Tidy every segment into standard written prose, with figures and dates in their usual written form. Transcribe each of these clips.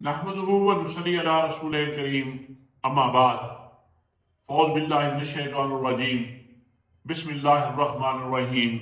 نحمده ونصلي على رسوله الكريم اما بعد فاعوذ باللہ من الشیطان الرجیم بسم اللہ الرحمن الرحیم۔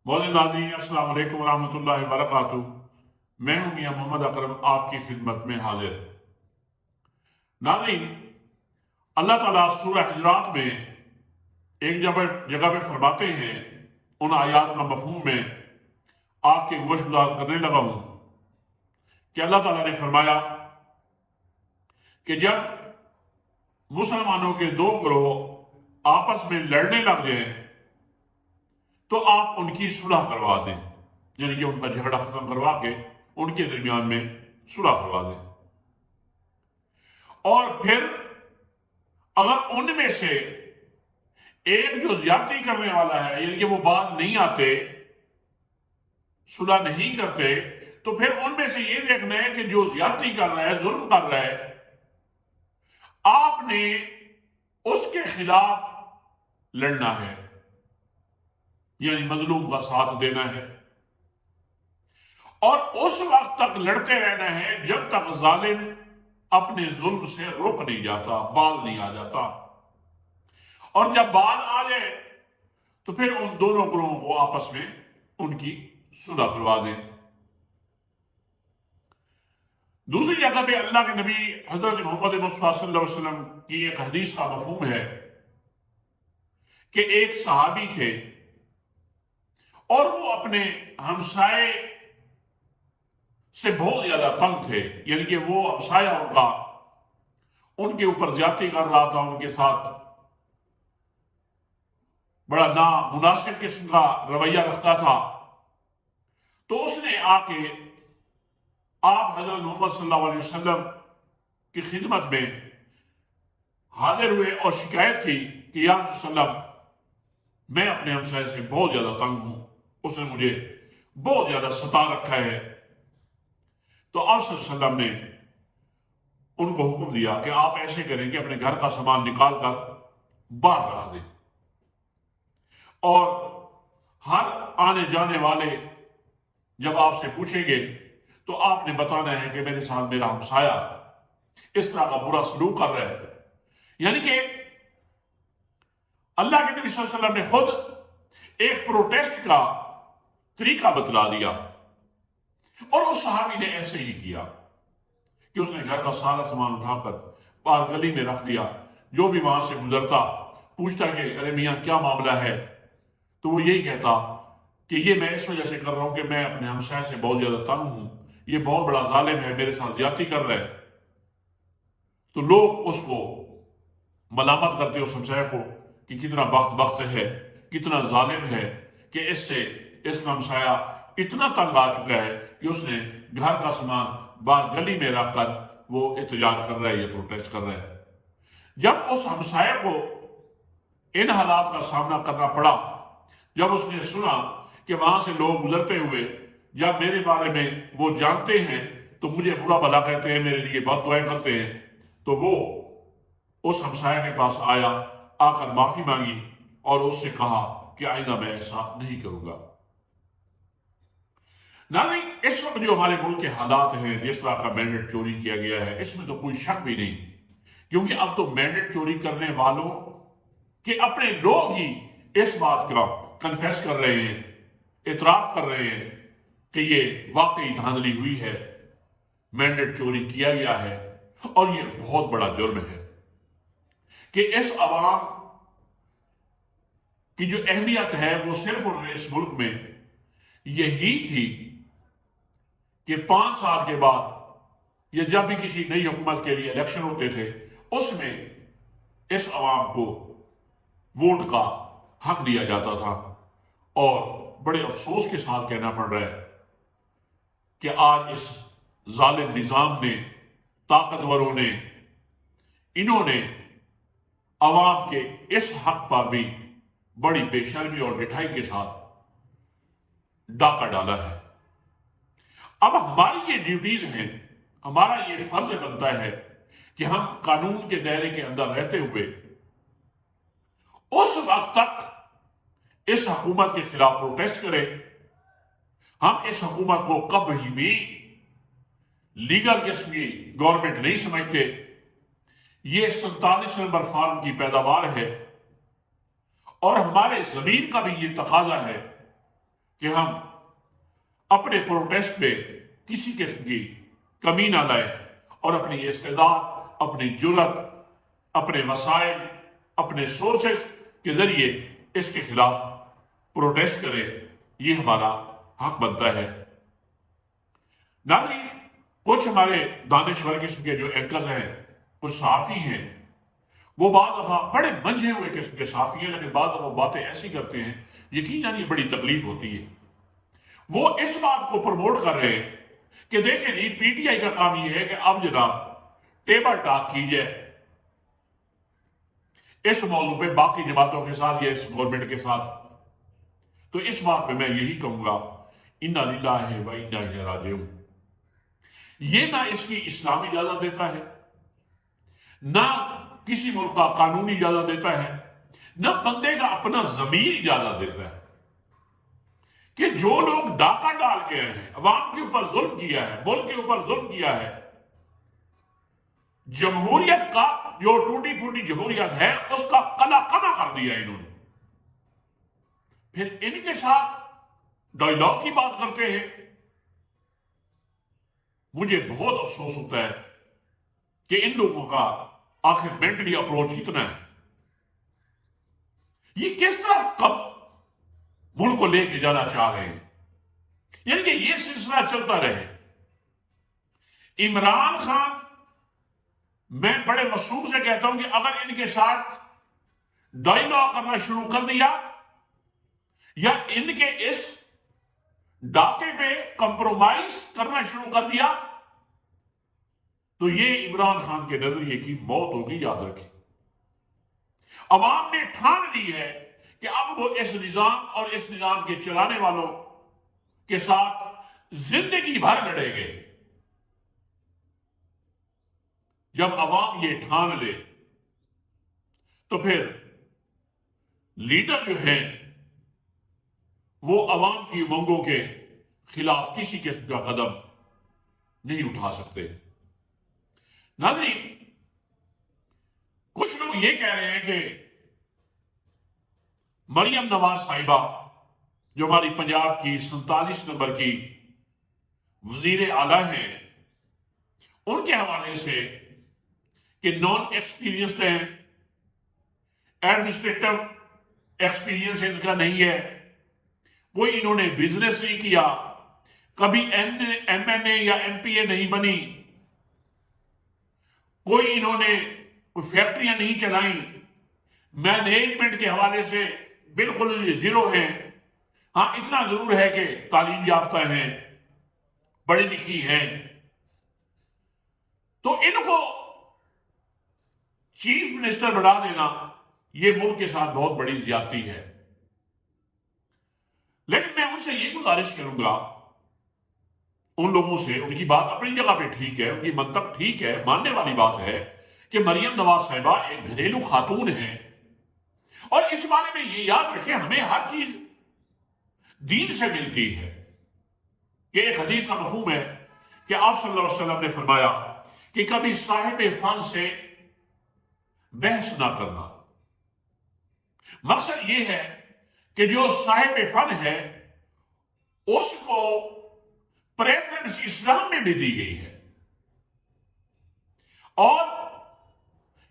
معزز ناظرین السلام علیکم ورحمۃ اللہ وبرکاتہ۔ میں ہوں میاں محمد اکرم آپ کی خدمت میں حاضر۔ ناظرین، اللہ تعالیٰ سورہ حجرات میں ایک جگہ پہ فرماتے ہیں، ان آیات کا مفہوم میں آپ کے گوش گزار کرنے لگا ہوں کہ اللہ تعالیٰ نے فرمایا کہ جب مسلمانوں کے دو گروہ آپس میں لڑنے لگ جائیں تو آپ ان کی صلح کروا دیں، یعنی کہ ان کا جھگڑا ختم کروا کے ان کے درمیان میں صلح کروا دیں۔ اور پھر اگر ان میں سے ایک جو زیادتی کرنے والا ہے، یعنی کہ وہ باز نہیں آتے، صلح نہیں کرتے، تو پھر ان میں سے یہ دیکھنا ہے کہ جو زیادتی کر رہا ہے، ظلم کر رہا ہے، آپ نے اس کے خلاف لڑنا ہے، یعنی مظلوم کا ساتھ دینا ہے، اور اس وقت تک لڑتے رہنا ہے جب تک ظالم اپنے ظلم سے رک نہیں جاتا، باز نہیں آ جاتا۔ اور جب باز آ جائے تو پھر ان دونوں گروہوں کو آپس میں ان کی صلح کروا دیں۔ دوسری جگہ پہ اللہ کے نبی حضرت محمد مصطفیٰ صلی اللہ علیہ وسلم کی ایک حدیث کا مفہوم ہے کہ ایک صحابی تھے اور وہ اپنے ہمسائے سے بہت زیادہ تنگ تھے، یعنی کہ وہ ہمسایہ ان کے اوپر زیادتی کر رہا تھا، ان کے ساتھ بڑا نامناسب قسم کا رویہ رکھتا تھا۔ تو اس نے آ کے آپ حضرت محمد صلی اللہ علیہ وسلم کی خدمت میں حاضر ہوئے اور شکایت کی کہ یا رسول اللہ، میں اپنے ہمسائے سے بہت زیادہ تنگ ہوں، اس نے مجھے بہت زیادہ ستا رکھا ہے۔ تو آپ صلی اللہ علیہ وسلم نے ان کو حکم دیا کہ آپ ایسے کریں کہ اپنے گھر کا سامان نکال کر باہر رکھ دیں، اور ہر آنے جانے والے جب آپ سے پوچھیں گے تو آپ نے بتانا ہے کہ میرے ساتھ میرا ہمسایہ اس طرح کا برا سلوک کر رہا ہے۔ یعنی کہ اللہ کے نبی صلی اللہ علیہ وسلم نے خود ایک پروٹیسٹ کا طریقہ بتلا دیا، اور اس صحابی نے ایسے ہی کیا کہ اس نے گھر کا سارا سامان اٹھا کر باہر گلی میں رکھ دیا۔ جو بھی وہاں سے گزرتا پوچھتا کہ ارے میاں کیا معاملہ ہے، تو وہ یہی کہتا کہ یہ میں اس وجہ سے کر رہا ہوں کہ میں اپنے ہمسائے سے بہت زیادہ تنگ ہوں، یہ بہت بڑا ظالم ہے، میرے ساتھ زیادتی کر رہا ہے۔ تو لوگ اس کو ملامت کرتے اس ہمسائے کو کہ کتنا بخت ہے، کتنا ظالم ہے کہ اس کا ہمسایہ اتنا تنگ آ چکا ہے کہ اس نے گھر کا سامان باہر گلی میں رکھ کر وہ احتجاج کر رہا ہے یا پروٹیسٹ کر رہا ہے۔ جب اس ہمسایہ کو ان حالات کا سامنا کرنا پڑا، جب اس نے سنا کہ وہاں سے لوگ گزرتے ہوئے جب میرے بارے میں وہ جانتے ہیں تو مجھے برا بھلا کہتے ہیں، میرے لیے بد دعائیں کرتے ہیں، تو وہ اس ہمسایہ کے پاس آیا، آ کر معافی مانگی اور اس سے کہا کہ آئندہ میں ایسا نہیں کروں گا۔ ناظرین، اس وقت جو ہمارے ملک کے حالات ہیں، جس طرح کا مینڈیٹ چوری کیا گیا ہے، اس میں تو کوئی شک بھی نہیں، کیونکہ اب تو مینڈیٹ چوری کرنے والوں کے اپنے لوگ ہی اس بات کا کنفیس کر رہے ہیں، اعتراف کر رہے ہیں کہ یہ واقعی دھاندلی ہوئی ہے، مینڈیٹ چوری کیا گیا ہے، اور یہ بہت بڑا جرم ہے کہ اس عوام کی جو اہمیت ہے وہ صرف اور اس ملک میں یہی تھی کہ 5 سال کے بعد یا جب بھی کسی نئی حکومت کے لیے الیکشن ہوتے تھے، اس میں اس عوام کو ووٹ کا حق دیا جاتا تھا۔ اور بڑے افسوس کے ساتھ کہنا پڑ رہا ہے کہ آج اس ظالم نظام نے، طاقتوروں نے، انہوں نے عوام کے اس حق پر بھی بڑی بے شرمی اور ڈٹھائی کے ساتھ ڈاکہ ڈالا ہے۔ اب ہماری یہ ڈیوٹیز ہیں، ہمارا یہ فرض بنتا ہے کہ ہم قانون کے دائرے کے اندر رہتے ہوئے اس وقت تک اس حکومت کے خلاف پروٹیسٹ کریں، ہم اس حکومت کو کبھی بھی لیگل قسم کی گورنمنٹ نہیں سمجھتے. یہ 47 نمبر فارم کی پیداوار ہے اور ہمارے ضمیر کا بھی یہ تقاضا ہے کہ ہم اپنے پروٹیسٹ میں کسی قسم کی کمی نہ لائیں اور اپنی استعداد، اپنی جرت، اپنے وسائل، اپنے سورسز کے ذریعے اس کے خلاف پروٹیسٹ کریں. یہ ہمارا حق بنتا ہے. ناظرین، کچھ ہمارے دانشور قسم کے جو اینکرز ہیں، کچھ صحافی ہیں، وہ بعض دفعہ بڑے منجھے ہوئے قسم کے صحافی ہیں، لیکن بعض دفعہ وہ باتیں ایسی کرتے ہیں یقیناً یہ بڑی تکلیف ہوتی ہے. وہ اس بات کو پروموٹ کر رہے ہیں کہ دیکھیں جی پی ٹی آئی کا کام یہ ہے کہ اب جناب ٹیبل ٹاک کیجئے اس موضوع پہ باقی جماعتوں کے ساتھ یا اس گورنمنٹ کے ساتھ. تو اس بات پہ میں یہی کہوں گا انا للہ و انا الیہ راجعون. یہ نہ اس کی اسلام اجازت دیتا ہے، نہ کسی ملک کا قانون اجازت دیتا ہے، نہ بندے کا اپنا ضمیر اجازت دیتا ہے کہ جو لوگ ڈاکہ ڈال کے آئے ہیں، عوام کے اوپر ظلم کیا ہے، ملک کے اوپر ظلم کیا ہے، جمہوریت کا جو ٹوٹی پھوٹی جمہوریت ہے اس کا قلع قمع کر دیا انہوں نے، پھر ان کے ساتھ ڈائیلاگ کی بات کرتے ہیں. مجھے بہت افسوس ہوتا ہے کہ ان لوگوں کا آخر مینٹلی اپروچ کتنا ہے. یہ کس طرف کب ملک کو لے کے جانا چاہ رہے ہیں، یعنی کہ یہ سلسلہ چلتا رہے. عمران خان، میں بڑے وسوخ سے کہتا ہوں کہ اگر ان کے ساتھ ڈائیلاگ کرنا شروع کر دیا یا ان کے اس ڈاکے پہ کمپرومائز کرنا شروع کر دیا تو یہ عمران خان کے نظریے کی موت ہوگی. یاد رکھیں، عوام نے ٹھان لی ہے کہ اب وہ اس نظام اور اس نظام کے چلانے والوں کے ساتھ زندگی بھر لڑیں گے. جب عوام یہ ٹھان لے تو پھر لیڈر جو ہیں وہ عوام کی امنگوں کے خلاف کسی قسم کا قدم نہیں اٹھا سکتے. ناظرین، کچھ لوگ یہ کہہ رہے ہیں کہ مریم نواز صاحبہ جو ہماری پنجاب کی 47 نمبر کی وزیر اعلیٰ ہیں، ان کے حوالے سے کہ نان ایکسپیرینسڈ ہیں، ایڈمنسٹریٹو ایکسپیرینس ان کا نہیں ہے، کوئی انہوں نے بزنس نہیں کیا، کبھی ایم این اے یا ایم پی اے نہیں بنی، کوئی انہوں نے کوئی فیکٹریاں نہیں چلائیں، مینجمنٹ کے حوالے سے بالکل زیرو ہیں. ہاں اتنا ضرور ہے کہ تعلیم یافتہ ہیں، پڑھی لکھی ہیں. تو ان کو چیف منسٹر بنا دینا یہ ملک کے ساتھ بہت بڑی زیادتی ہے. لیکن میں ان سے یہ گزارش کروں گا، ان لوگوں سے، ان کی بات اپنی جگہ پہ ٹھیک ہے، ان کی منطق ٹھیک ہے، ماننے والی بات ہے کہ مریم نواز صاحبہ ایک گھریلو خاتون ہیں، اور اس بارے میں یہ یاد رکھیں ہمیں ہر چیز دین سے ملتی ہے. کہ ایک حدیث کا مفہوم ہے کہ آپ صلی اللہ علیہ وسلم نے فرمایا کہ کبھی صاحب فن سے بحث نہ کرنا. مقصد یہ ہے کہ جو صاحب فن ہے اس کو پریفرنس اسلام میں بھی دی گئی ہے، اور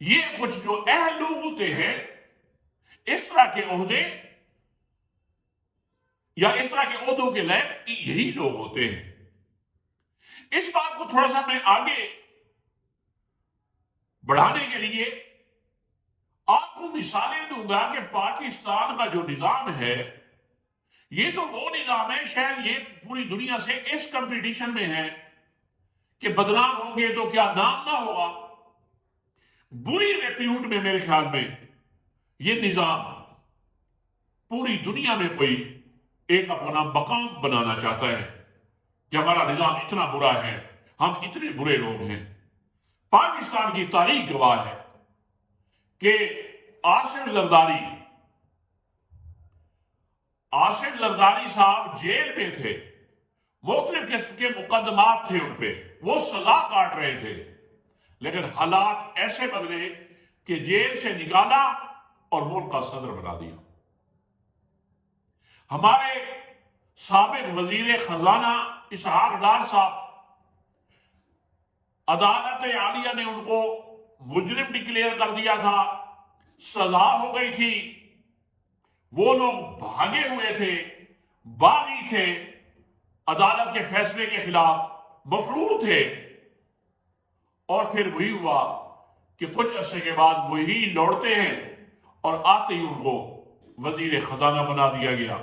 یہ کچھ جو اہل لوگ ہوتے ہیں اس طرح کے عہدے یا اس طرح کے عہدوں کے لائق یہی لوگ ہوتے ہیں. اس بات کو تھوڑا سا میں آگے بڑھانے کے لیے آپ کو مثالیں دوں گا کہ پاکستان کا جو نظام ہے یہ تو وہ نظام ہے، شاید یہ پوری دنیا سے اس کمپٹیشن میں ہے کہ بدنام ہوں گے تو کیا نام نہ ہوگا. بری ریپیوٹ میں میرے خیال میں یہ نظام پوری دنیا میں کوئی ایک اپنا مقام بنانا چاہتا ہے کہ ہمارا نظام اتنا برا ہے، ہم اتنے برے لوگ ہیں. پاکستان کی تاریخ گواہ ہے کہ آصف زرداری صاحب جیل میں تھے، مختلف قسم کے مقدمات تھے ان پہ، وہ سزا کاٹ رہے تھے، لیکن حالات ایسے بدلے کہ جیل سے نکالا اور ملک کا صدر بنا دیا۔ ہمارے سابق وزیر خزانہ اسحاق ڈار صاحب، عدالت عالیہ نے ان کو مجرم ڈکلیئر کر دیا تھا، سزا ہو گئی تھی، وہ لوگ بھاگے ہوئے تھے، باغی تھے، عدالت کے فیصلے کے خلاف مفرور تھے، اور پھر وہی ہوا کہ کچھ عرصے کے بعد وہی لوٹتے ہیں اور آتے ہی ان کو وزیر خزانہ بنا دیا گیا۔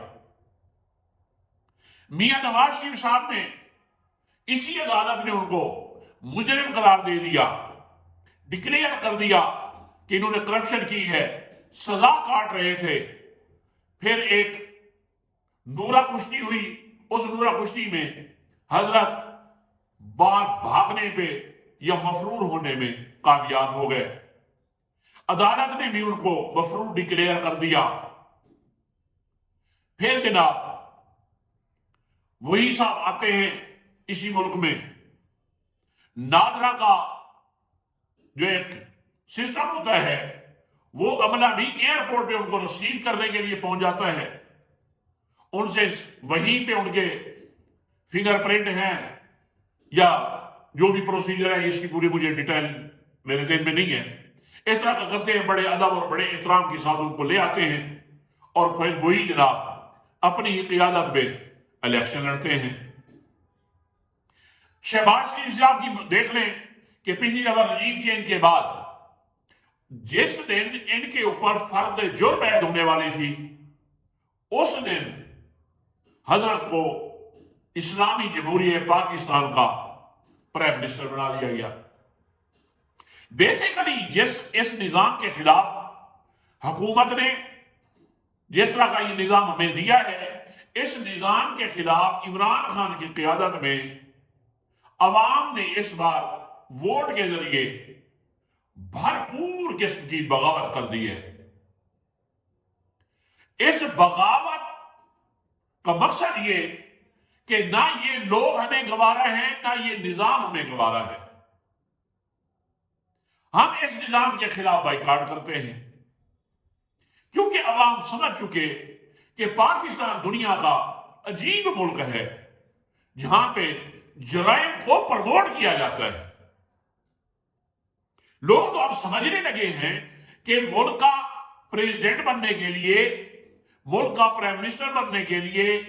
میاں نواز شریف صاحب نے، اسی عدالت نے ان کو مجرم قرار دے دیا، ڈکلیئر کر دیا کہ انہوں نے کرپشن کی ہے، سزا کاٹ رہے تھے۔ پھر ایک نورہ کشتی ہوئی، اس نورہ کشتی میں حضرت بھاگنے پہ یا مفرور ہونے میں کامیاب ہو گئے، عدالت نے بھی ان کو مفرور ڈکلیئر کر دیا۔ پھر جناب وہی صاحب آتے ہیں اسی ملک میں، نادرا کا جو ایک سسٹم ہوتا ہے، وہ عملہ بھی ایئرپورٹ پہ ان کو ریسیو کرنے کے لیے پہنچ جاتا ہے، ان سے وہیں پہ ان کے فنگر پرنٹ ہیں یا جو بھی پروسیجر ہے، اس کی پوری مجھے ڈیٹیل میرے ذہن میں نہیں ہے، اس طرح کا کرتے ہیں، بڑے ادب اور بڑے احترام کے ساتھ ان کو لے آتے ہیں، اور پھر وہی جناب اپنی ہی قیادت میں الیکشن لڑتے ہیں۔ شہباز شریف صاحب کی دیکھ لیں کہ پچھلی دفعہ رجیم چینج کے بعد جس دن ان کے اوپر فرد جرم عائد ہونے والی تھی، اس دن حضرت کو اسلامی جمہوریہ پاکستان کا پرائم منسٹر بنا دیا گیا۔ بیسیکلی اس نظام کے خلاف حکومت نے جس طرح کا یہ نظام ہمیں دیا ہے، اس نظام کے خلاف عمران خان کی قیادت میں عوام نے اس بار ووٹ کے ذریعے بھرپور قسم کی بغاوت کر دی ہے۔ اس بغاوت کا مقصد یہ کہ نہ یہ لوگ ہمیں گوارا ہیں، نہ یہ نظام ہمیں گوارا ہے، ہم اس نظام کے خلاف بائیکاٹ کرتے ہیں، کیونکہ عوام سمجھ چکے کہ پاکستان دنیا کا عجیب ملک ہے جہاں پہ جرائم کو پروموٹ کیا جاتا ہے۔ لوگ تو اب سمجھنے لگے ہیں کہ ملک کا پریزیڈنٹ بننے کے لیے، ملک کا پرائم منسٹر بننے کے لیے،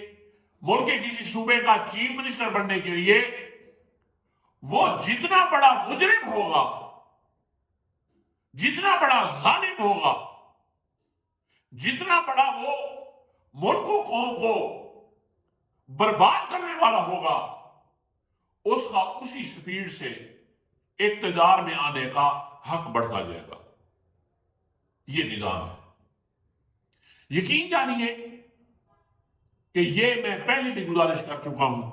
ملک کے کسی صوبے کا چیف منسٹر بننے کے لیے وہ جتنا بڑا مجرم ہوگا، جتنا بڑا ظالم ہوگا، جتنا بڑا وہ ملک و قوم کو برباد کرنے والا ہوگا، اس کا اسی سپیڈ سے اقتدار میں آنے کا حق بڑھتا جائے گا۔ یہ نظام ہے۔ یقین جانیے کہ یہ میں پہلے بھی گزارش کر چکا ہوں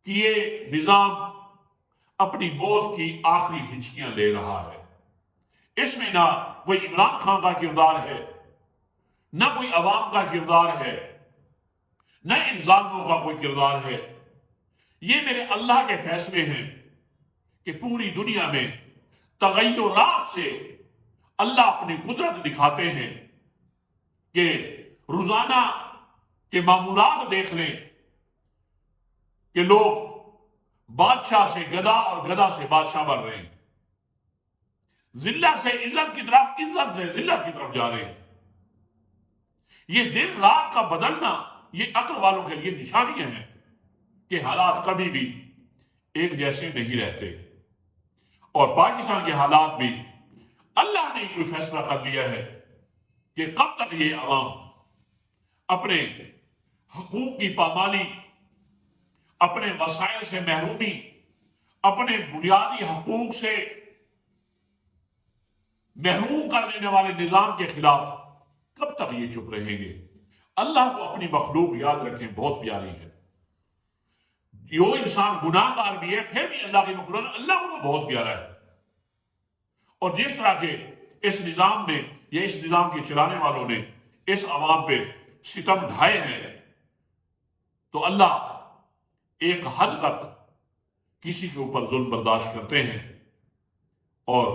کہ یہ نظام اپنی موت کی آخری ہچکیاں لے رہا ہے۔ اس میں نہ کوئی عمران خان کا کردار ہے، نہ کوئی عوام کا کردار ہے، نہ ان ظالموں کا کوئی کردار ہے۔ یہ میرے اللہ کے فیصلے ہیں کہ پوری دنیا میں تغیرات سے اللہ اپنی قدرت دکھاتے ہیں، کہ روزانہ کے معمولات دیکھ لیں کہ لوگ بادشاہ سے گدھا اور گدھا سے بادشاہ بن رہے ہیں، ذلت سے عزت کی طرف، عزت سے ذلت کی طرف جا رہے ہیں۔ یہ دن رات کا بدلنا یہ عقل والوں کے لیے نشانیاں ہیں کہ حالات کبھی بھی ایک جیسے نہیں رہتے، اور پاکستان کے حالات بھی اللہ نے یہ فیصلہ کر لیا ہے کہ کب تک یہ عوام اپنے حقوق کی پامالی، اپنے وسائل سے محرومی، اپنے بنیادی حقوق سے محروم کر دینے والے نظام کے خلاف کب تک یہ چپ رہیں گے۔ اللہ کو اپنی مخلوق یاد رکھیں، بہت پیاری ہے۔ جو انسان گناہ گار بھی ہے پھر بھی اللہ کی مخلوق، اللہ کو بہت پیارا ہے۔ اور جس طرح کے اس نظام نے یا اس نظام کے چلانے والوں نے اس عوام پہ ستم ڈھائے ہیں، تو اللہ ایک حد تک کسی کے اوپر ظلم برداشت کرتے ہیں، اور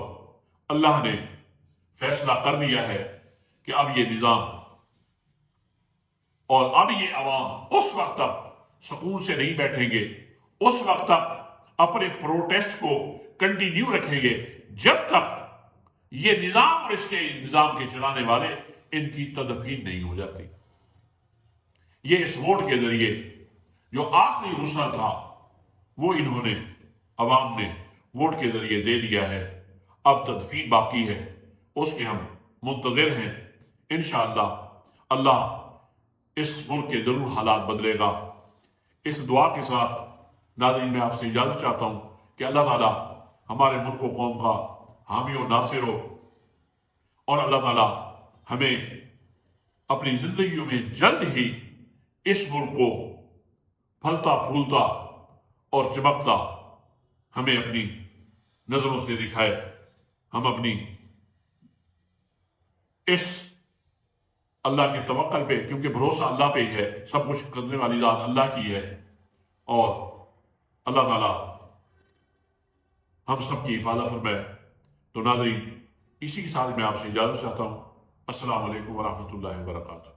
اللہ نے فیصلہ کر دیا ہے کہ اب یہ نظام اور اب یہ عوام اس وقت تک سکون سے نہیں بیٹھیں گے، اس وقت تک اپنے پروٹیسٹ کو کنٹینیو رکھیں گے جب تک یہ نظام اور اس کے نظام کے چلانے والے ان کی تدفین نہیں ہو جاتی۔ یہ اس ووٹ کے ذریعے جو آخری وصول تھا وہ انہوں نے، عوام نے ووٹ کے ذریعے دے دیا ہے، اب تدفین باقی ہے، اس کے ہم منتظر ہیں۔ انشاءاللہ اللہ اس ملک کے ضرور حالات بدلے گا۔ اس دعا کے ساتھ ناظرین میں آپ سے اجازت چاہتا ہوں کہ اللہ تعالیٰ ہمارے ملک و قوم کا حامی و ناصر ہو، اور اللہ تعالیٰ ہمیں اپنی زندگیوں میں جلد ہی اس ملک کو پھلتا پھولتا اور چمکتا ہمیں اپنی نظروں سے دکھائے۔ ہم اپنی اس اللہ کے توکل پہ، کیونکہ بھروسہ اللہ پہ ہی ہے، سب کچھ کرنے والی ذات اللہ کی ہے، اور اللہ تعالیٰ ہم سب کی حفاظت فرمائے۔ تو ناظرین، اسی کے ساتھ میں آپ سے اجازت چاہتا ہوں۔ السلام علیکم ورحمۃ اللہ وبرکاتہ۔